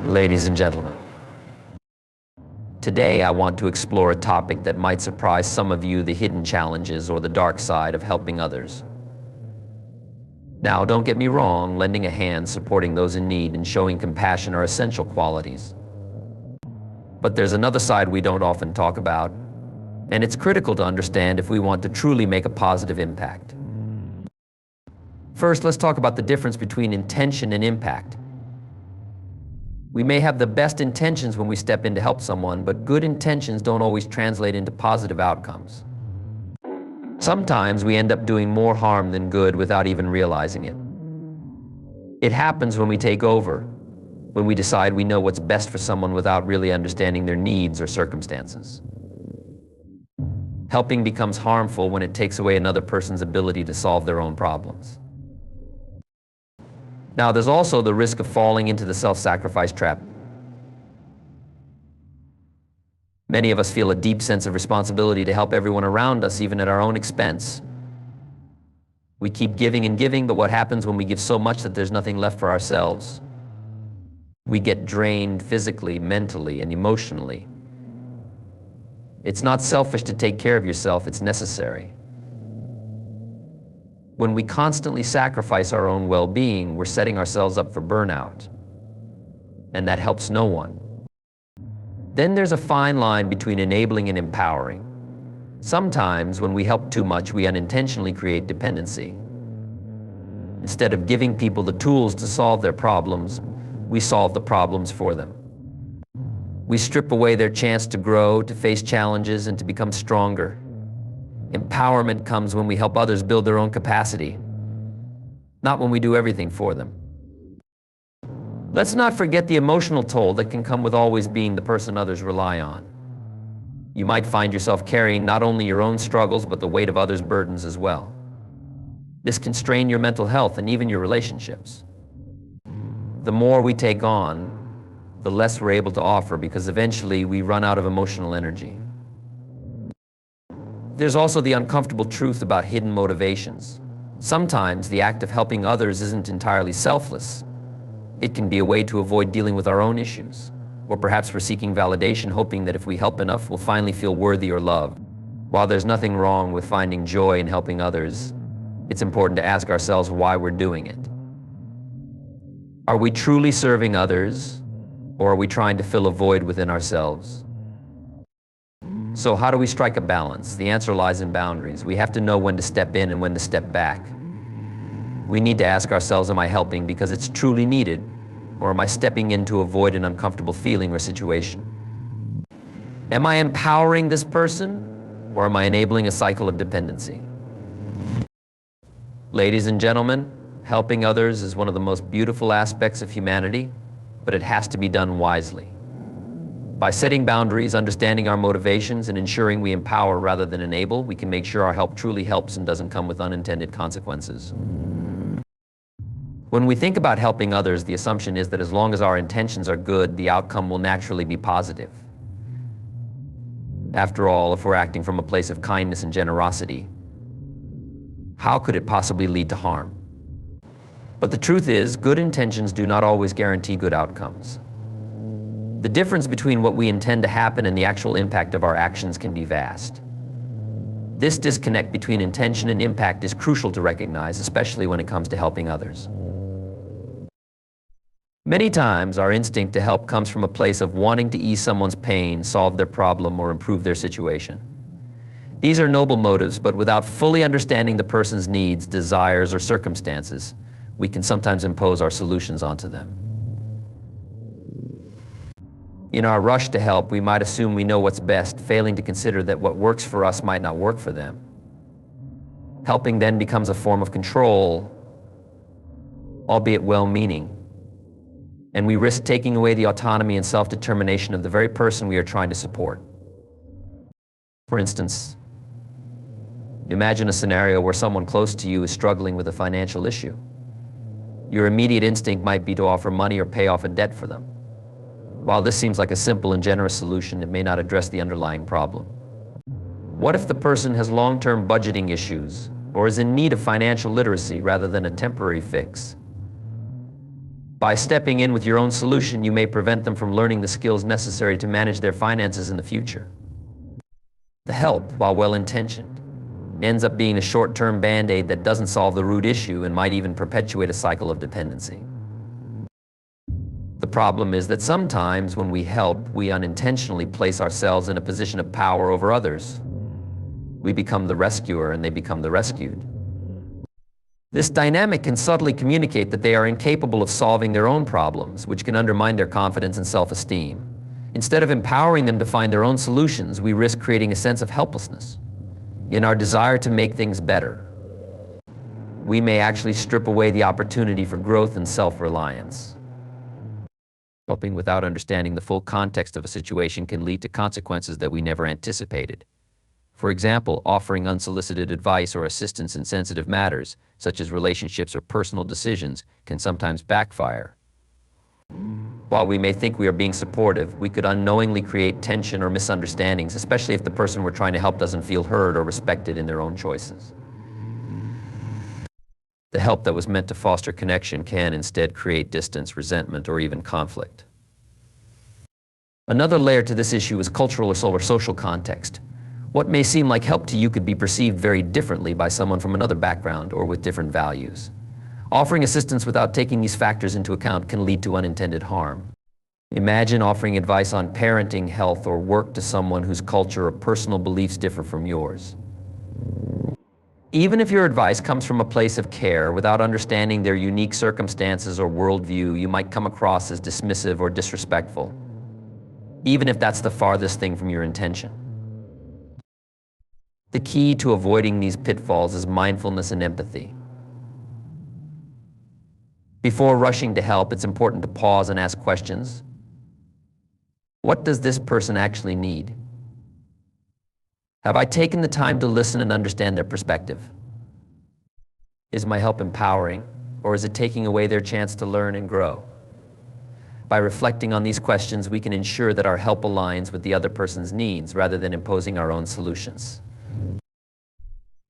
Ladies and gentlemen, today I want to explore a topic that might surprise some of you, the hidden challenges or the dark side of helping others. Now, don't get me wrong, lending a hand, supporting those in need, and showing compassion are essential qualities. But there's another side we don't often talk about, and it's critical to understand if we want to truly make a positive impact. First, let's talk about the difference between intention and impact. We may have the best intentions when we step in to help someone, but good intentions don't always translate into positive outcomes. Sometimes we end up doing more harm than good without even realizing it. It happens when we take over, when we decide we know what's best for someone without really understanding their needs or circumstances. Helping becomes harmful when it takes away another person's ability to solve their own problems. Now, there's also the risk of falling into the self-sacrifice trap. Many of us feel a deep sense of responsibility to help everyone around us, even at our own expense. We keep giving and giving, but what happens when we give so much that there's nothing left for ourselves? We get drained physically, mentally, and emotionally. It's not selfish to take care of yourself, it's necessary. When we constantly sacrifice our own well-being, we're setting ourselves up for burnout, and that helps no one. Then there's a fine line between enabling and empowering. Sometimes when we help too much, we unintentionally create dependency. Instead of giving people the tools to solve their problems, we solve the problems for them. We strip away their chance to grow, to face challenges, and to become stronger. Empowerment comes when we help others build their own capacity, not when we do everything for them. Let's not forget the emotional toll that can come with always being the person others rely on. You might find yourself carrying not only your own struggles, but the weight of others' burdens as well. This can strain your mental health and even your relationships. The more we take on, the less we're able to offer, because eventually we run out of emotional energy. There's also the uncomfortable truth about hidden motivations. Sometimes the act of helping others isn't entirely selfless. It can be a way to avoid dealing with our own issues, or perhaps we're seeking validation, hoping that if we help enough, we'll finally feel worthy or loved. While there's nothing wrong with finding joy in helping others, it's important to ask ourselves why we're doing it. Are we truly serving others, or are we trying to fill a void within ourselves? So how do we strike a balance? The answer lies in boundaries. We have to know when to step in and when to step back. We need to ask ourselves, am I helping because it's truly needed, or am I stepping in to avoid an uncomfortable feeling or situation? Am I empowering this person, or am I enabling a cycle of dependency? Ladies and gentlemen, helping others is one of the most beautiful aspects of humanity, but it has to be done wisely. By setting boundaries, understanding our motivations, and ensuring we empower rather than enable, we can make sure our help truly helps and doesn't come with unintended consequences. When we think about helping others, the assumption is that as long as our intentions are good, the outcome will naturally be positive. After all, if we're acting from a place of kindness and generosity, how could it possibly lead to harm? But the truth is, good intentions do not always guarantee good outcomes. The difference between what we intend to happen and the actual impact of our actions can be vast. This disconnect between intention and impact is crucial to recognize, especially when it comes to helping others. Many times, our instinct to help comes from a place of wanting to ease someone's pain, solve their problem, or improve their situation. These are noble motives, but without fully understanding the person's needs, desires, or circumstances, we can sometimes impose our solutions onto them. In our rush to help, we might assume we know what's best, failing to consider that what works for us might not work for them. Helping then becomes a form of control, albeit well-meaning, and we risk taking away the autonomy and self-determination of the very person we are trying to support. For instance, imagine a scenario where someone close to you is struggling with a financial issue. Your immediate instinct might be to offer money or pay off a debt for them. While this seems like a simple and generous solution, it may not address the underlying problem. What if the person has long-term budgeting issues or is in need of financial literacy rather than a temporary fix? By stepping in with your own solution, you may prevent them from learning the skills necessary to manage their finances in the future. The help, while well-intentioned, ends up being a short-term band-aid that doesn't solve the root issue and might even perpetuate a cycle of dependency. The problem is that sometimes when we help, we unintentionally place ourselves in a position of power over others. We become the rescuer and they become the rescued. This dynamic can subtly communicate that they are incapable of solving their own problems, which can undermine their confidence and self-esteem. Instead of empowering them to find their own solutions, we risk creating a sense of helplessness. In our desire to make things better, we may actually strip away the opportunity for growth and self-reliance. Helping without understanding the full context of a situation can lead to consequences that we never anticipated. For example, offering unsolicited advice or assistance in sensitive matters, such as relationships or personal decisions, can sometimes backfire. While we may think we are being supportive, we could unknowingly create tension or misunderstandings, especially if the person we're trying to help doesn't feel heard or respected in their own choices. The help that was meant to foster connection can instead create distance, resentment, or even conflict. Another layer to this issue is cultural or social context. What may seem like help to you could be perceived very differently by someone from another background or with different values. Offering assistance without taking these factors into account can lead to unintended harm. Imagine offering advice on parenting, health, or work to someone whose culture or personal beliefs differ from yours. Even if your advice comes from a place of care, without understanding their unique circumstances or worldview, you might come across as dismissive or disrespectful, even if that's the farthest thing from your intention. The key to avoiding these pitfalls is mindfulness and empathy. Before rushing to help, it's important to pause and ask questions. What does this person actually need? Have I taken the time to listen and understand their perspective? Is my help empowering, or is it taking away their chance to learn and grow? By reflecting on these questions, we can ensure that our help aligns with the other person's needs rather than imposing our own solutions.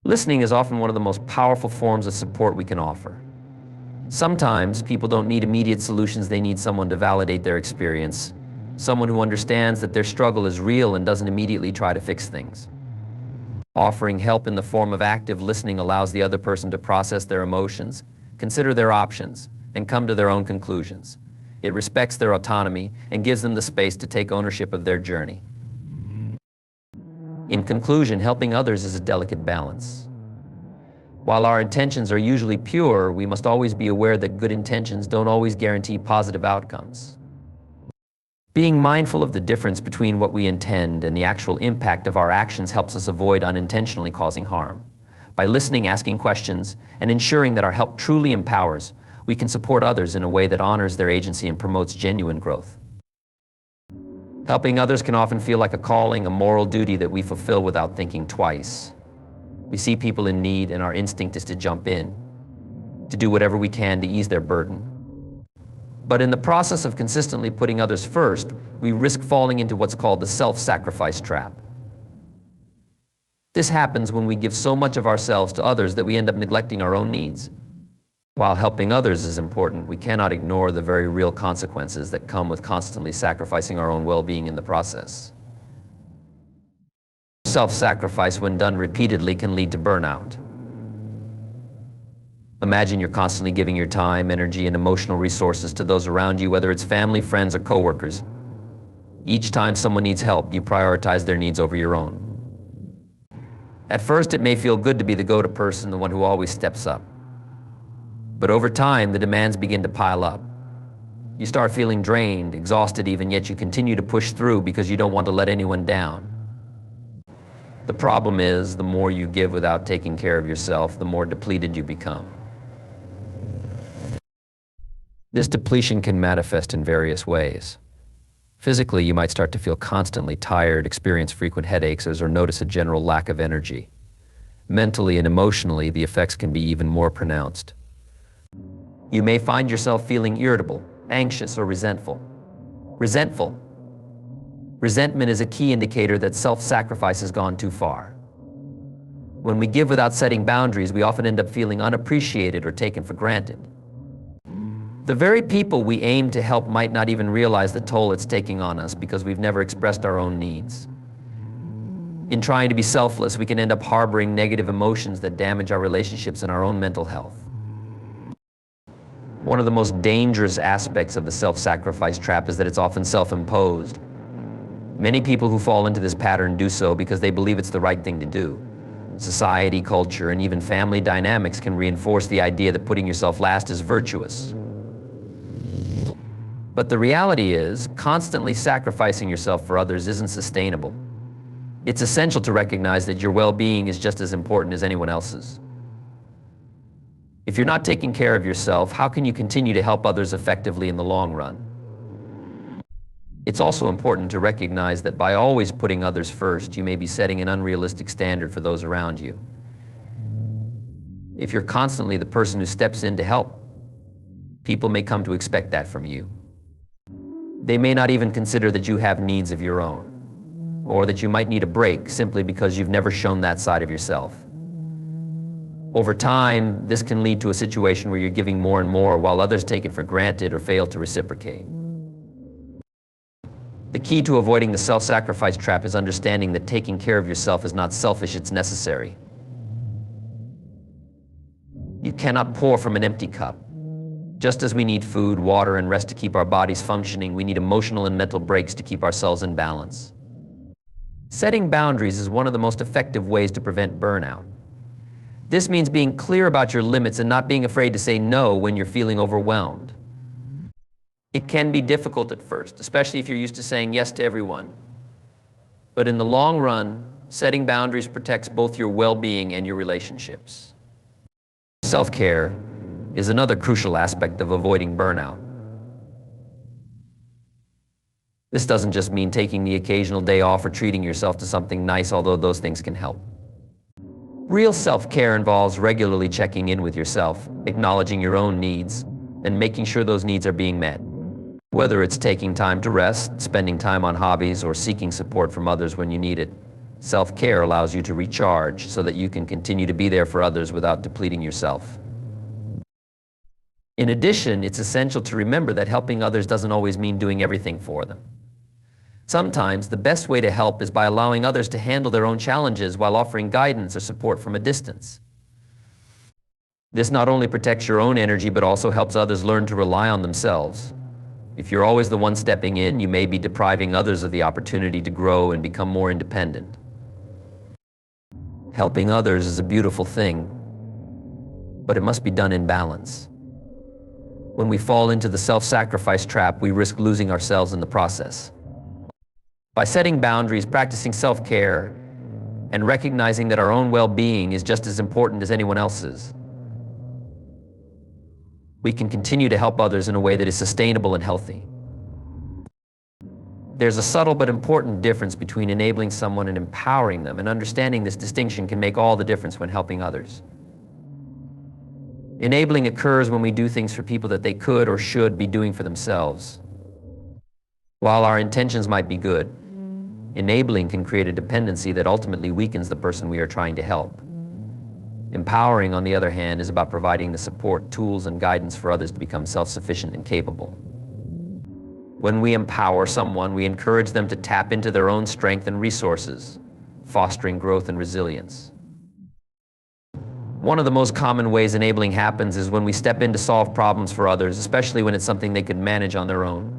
Listening is often one of the most powerful forms of support we can offer. Sometimes people don't need immediate solutions, they need someone to validate their experience, someone who understands that their struggle is real and doesn't immediately try to fix things. Offering help in the form of active listening allows the other person to process their emotions, consider their options, and come to their own conclusions. It respects their autonomy and gives them the space to take ownership of their journey. In conclusion, helping others is a delicate balance. While our intentions are usually pure, we must always be aware that good intentions don't always guarantee positive outcomes. Being mindful of the difference between what we intend and the actual impact of our actions helps us avoid unintentionally causing harm. By listening, asking questions, and ensuring that our help truly empowers, we can support others in a way that honors their agency and promotes genuine growth. Helping others can often feel like a calling, a moral duty that we fulfill without thinking twice. We see people in need and our instinct is to jump in, to do whatever we can to ease their burden. But in the process of consistently putting others first, we risk falling into what's called the self-sacrifice trap. This happens when we give so much of ourselves to others that we end up neglecting our own needs. While helping others is important, we cannot ignore the very real consequences that come with constantly sacrificing our own well-being in the process. Self-sacrifice, when done repeatedly, can lead to burnout. Imagine you're constantly giving your time, energy, and emotional resources to those around you, whether it's family, friends, or coworkers. Each time someone needs help, you prioritize their needs over your own. At first, it may feel good to be the go-to person, the one who always steps up. But over time, the demands begin to pile up. You start feeling drained, exhausted even, yet you continue to push through because you don't want to let anyone down. The problem is, the more you give without taking care of yourself, the more depleted you become. This depletion can manifest in various ways. Physically, you might start to feel constantly tired, experience frequent headaches, or notice a general lack of energy. Mentally and emotionally, the effects can be even more pronounced. You may find yourself feeling irritable, anxious, or resentful. Resentment is a key indicator that self-sacrifice has gone too far. When we give without setting boundaries, we often end up feeling unappreciated or taken for granted. The very people we aim to help might not even realize the toll it's taking on us because we've never expressed our own needs. In trying to be selfless, we can end up harboring negative emotions that damage our relationships and our own mental health. One of the most dangerous aspects of the self-sacrifice trap is that it's often self-imposed. Many people who fall into this pattern do so because they believe it's the right thing to do. Society, culture, and even family dynamics can reinforce the idea that putting yourself last is virtuous. But the reality is, constantly sacrificing yourself for others isn't sustainable. It's essential to recognize that your well-being is just as important as anyone else's. If you're not taking care of yourself, how can you continue to help others effectively in the long run? It's also important to recognize that by always putting others first, you may be setting an unrealistic standard for those around you. If you're constantly the person who steps in to help, people may come to expect that from you. They may not even consider that you have needs of your own, or that you might need a break simply because you've never shown that side of yourself. Over time, this can lead to a situation where you're giving more and more while others take it for granted or fail to reciprocate. The key to avoiding the self-sacrifice trap is understanding that taking care of yourself is not selfish, it's necessary. You cannot pour from an empty cup. Just as we need food, water, and rest to keep our bodies functioning, we need emotional and mental breaks to keep ourselves in balance. Setting boundaries is one of the most effective ways to prevent burnout. This means being clear about your limits and not being afraid to say no when you're feeling overwhelmed. It can be difficult at first, especially if you're used to saying yes to everyone. But in the long run, setting boundaries protects both your well-being and your relationships. Self-care is another crucial aspect of avoiding burnout. This doesn't just mean taking the occasional day off or treating yourself to something nice, although those things can help. Real self-care involves regularly checking in with yourself, acknowledging your own needs, and making sure those needs are being met. Whether it's taking time to rest, spending time on hobbies, or seeking support from others when you need it, self-care allows you to recharge so that you can continue to be there for others without depleting yourself. In addition, it's essential to remember that helping others doesn't always mean doing everything for them. Sometimes the best way to help is by allowing others to handle their own challenges while offering guidance or support from a distance. This not only protects your own energy, but also helps others learn to rely on themselves. If you're always the one stepping in, you may be depriving others of the opportunity to grow and become more independent. Helping others is a beautiful thing, but it must be done in balance. When we fall into the self-sacrifice trap, we risk losing ourselves in the process. By setting boundaries, practicing self-care, and recognizing that our own well-being is just as important as anyone else's, we can continue to help others in a way that is sustainable and healthy. There's a subtle but important difference between enabling someone and empowering them, and understanding this distinction can make all the difference when helping others. Enabling occurs when we do things for people that they could or should be doing for themselves. While our intentions might be good, enabling can create a dependency that ultimately weakens the person we are trying to help. Empowering, on the other hand, is about providing the support, tools, and guidance for others to become self-sufficient and capable. When we empower someone, we encourage them to tap into their own strength and resources, fostering growth and resilience. One of the most common ways enabling happens is when we step in to solve problems for others, especially when it's something they could manage on their own.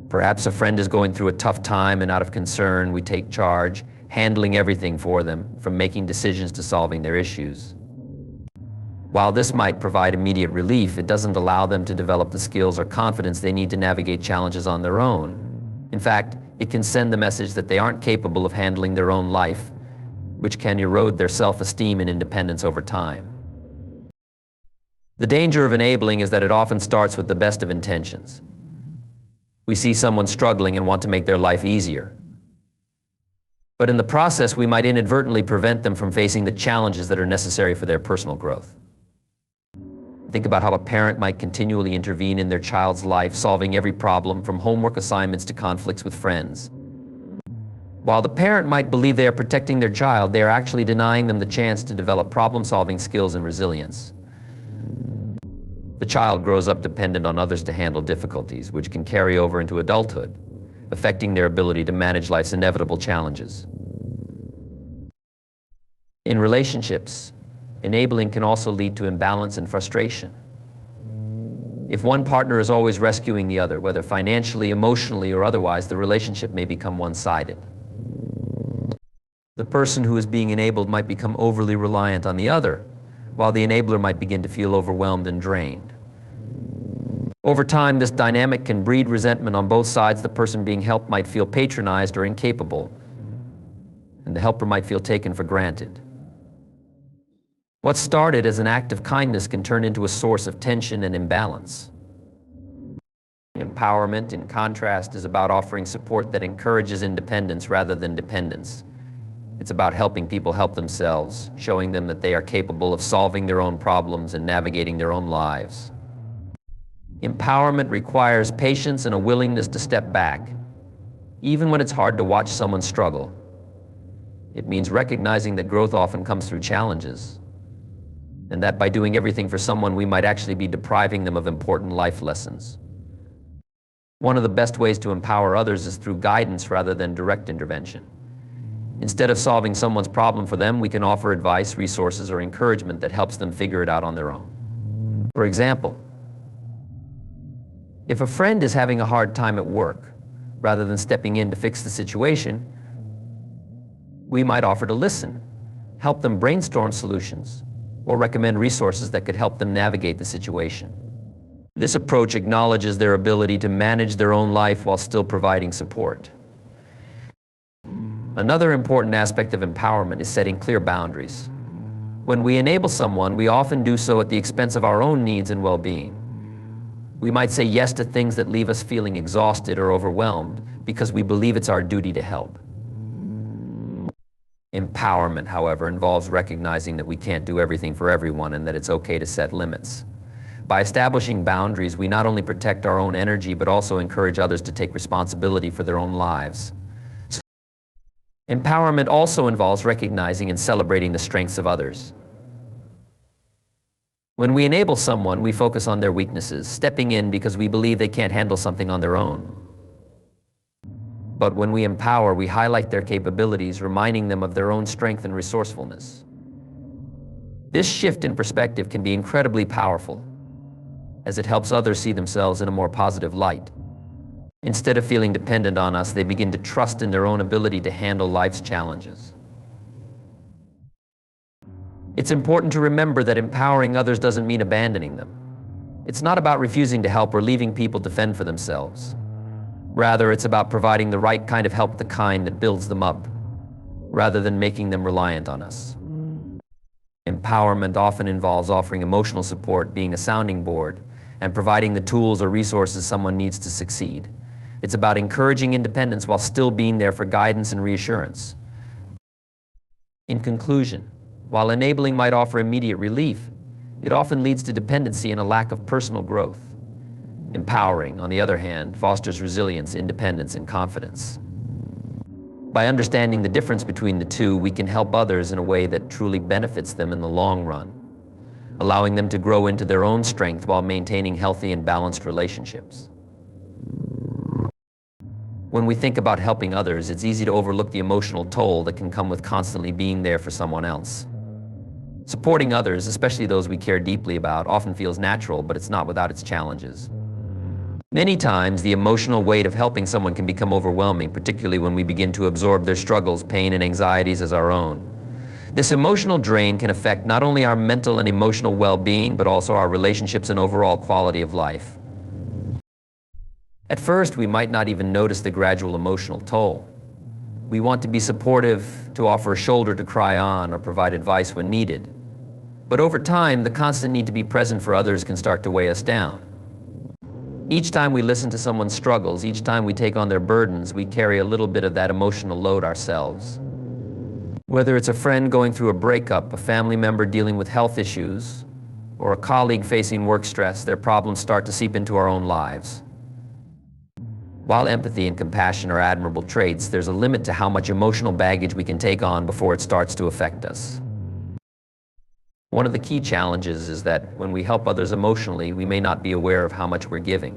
Perhaps a friend is going through a tough time, and out of concern, we take charge, handling everything for them, from making decisions to solving their issues. While this might provide immediate relief, it doesn't allow them to develop the skills or confidence they need to navigate challenges on their own. In fact, it can send the message that they aren't capable of handling their own life, which can erode their self-esteem and independence over time. The danger of enabling is that it often starts with the best of intentions. We see someone struggling and want to make their life easier. But in the process, we might inadvertently prevent them from facing the challenges that are necessary for their personal growth. Think about how a parent might continually intervene in their child's life, solving every problem from homework assignments to conflicts with friends. While the parent might believe they are protecting their child, they are actually denying them the chance to develop problem-solving skills and resilience. The child grows up dependent on others to handle difficulties, which can carry over into adulthood, affecting their ability to manage life's inevitable challenges. In relationships, enabling can also lead to imbalance and frustration. If one partner is always rescuing the other, whether financially, emotionally, or otherwise, the relationship may become one-sided. The person who is being enabled might become overly reliant on the other, while the enabler might begin to feel overwhelmed and drained. Over time, this dynamic can breed resentment on both sides. The person being helped might feel patronized or incapable, and the helper might feel taken for granted. What started as an act of kindness can turn into a source of tension and imbalance. Empowerment, in contrast, is about offering support that encourages independence rather than dependence. It's about helping people help themselves, showing them that they are capable of solving their own problems and navigating their own lives. Empowerment requires patience and a willingness to step back, even when it's hard to watch someone struggle. It means recognizing that growth often comes through challenges, and that by doing everything for someone, we might actually be depriving them of important life lessons. One of the best ways to empower others is through guidance rather than direct intervention. Instead of solving someone's problem for them, we can offer advice, resources, or encouragement that helps them figure it out on their own. For example, if a friend is having a hard time at work, rather than stepping in to fix the situation, we might offer to listen, help them brainstorm solutions, or recommend resources that could help them navigate the situation. This approach acknowledges their ability to manage their own life while still providing support. Another important aspect of empowerment is setting clear boundaries. When we enable someone, we often do so at the expense of our own needs and well-being. We might say yes to things that leave us feeling exhausted or overwhelmed because we believe it's our duty to help. Empowerment, however, involves recognizing that we can't do everything for everyone and that it's okay to set limits. By establishing boundaries, we not only protect our own energy, but also encourage others to take responsibility for their own lives. Empowerment also involves recognizing and celebrating the strengths of others. When we enable someone, we focus on their weaknesses, stepping in because we believe they can't handle something on their own. But when we empower, we highlight their capabilities, reminding them of their own strength and resourcefulness. This shift in perspective can be incredibly powerful, as it helps others see themselves in a more positive light. Instead of feeling dependent on us, they begin to trust in their own ability to handle life's challenges. It's important to remember that empowering others doesn't mean abandoning them. It's not about refusing to help or leaving people to fend for themselves. Rather, it's about providing the right kind of help, the kind that builds them up, rather than making them reliant on us. Empowerment often involves offering emotional support, being a sounding board, and providing the tools or resources someone needs to succeed. It's about encouraging independence while still being there for guidance and reassurance. In conclusion, while enabling might offer immediate relief, it often leads to dependency and a lack of personal growth. Empowering, on the other hand, fosters resilience, independence, and confidence. By understanding the difference between the two, we can help others in a way that truly benefits them in the long run, allowing them to grow into their own strength while maintaining healthy and balanced relationships. When we think about helping others, it's easy to overlook the emotional toll that can come with constantly being there for someone else. Supporting others, especially those we care deeply about, often feels natural, but it's not without its challenges. Many times, the emotional weight of helping someone can become overwhelming, particularly when we begin to absorb their struggles, pain, and anxieties as our own. This emotional drain can affect not only our mental and emotional well-being, but also our relationships and overall quality of life. At first, we might not even notice the gradual emotional toll. We want to be supportive, to offer a shoulder to cry on, or provide advice when needed. But over time, the constant need to be present for others can start to weigh us down. Each time we listen to someone's struggles, each time we take on their burdens, we carry a little bit of that emotional load ourselves. Whether it's a friend going through a breakup, a family member dealing with health issues, or a colleague facing work stress, their problems start to seep into our own lives. While empathy and compassion are admirable traits, there's a limit to how much emotional baggage we can take on before it starts to affect us. One of the key challenges is that when we help others emotionally, we may not be aware of how much we're giving.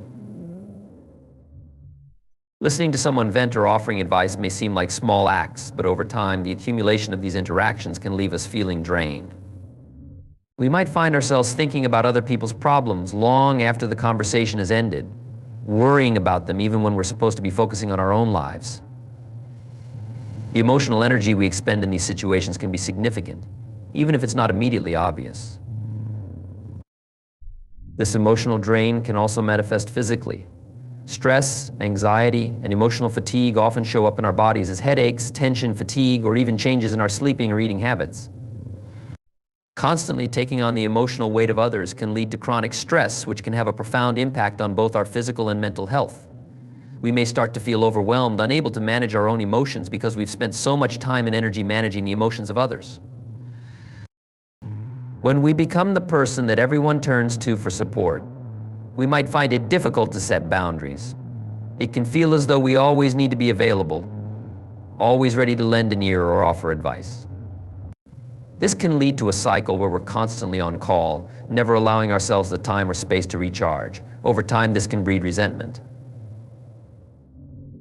Listening to someone vent or offering advice may seem like small acts, but over time, the accumulation of these interactions can leave us feeling drained. We might find ourselves thinking about other people's problems long after the conversation has ended, worrying about them even when we're supposed to be focusing on our own lives. The emotional energy we expend in these situations can be significant, even if it's not immediately obvious. This emotional drain can also manifest physically. Stress, anxiety, and emotional fatigue often show up in our bodies as headaches, tension, fatigue, or even changes in our sleeping or eating habits. Constantly taking on the emotional weight of others can lead to chronic stress, which can have a profound impact on both our physical and mental health. We may start to feel overwhelmed, unable to manage our own emotions because we've spent so much time and energy managing the emotions of others. When we become the person that everyone turns to for support, we might find it difficult to set boundaries. It can feel as though we always need to be available, always ready to lend an ear or offer advice. This can lead to a cycle where we're constantly on call, never allowing ourselves the time or space to recharge. Over time, this can breed resentment.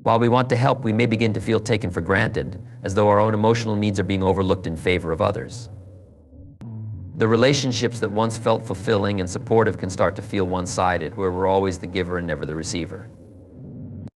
While we want to help, we may begin to feel taken for granted, as though our own emotional needs are being overlooked in favor of others. The relationships that once felt fulfilling and supportive can start to feel one-sided, where we're always the giver and never the receiver.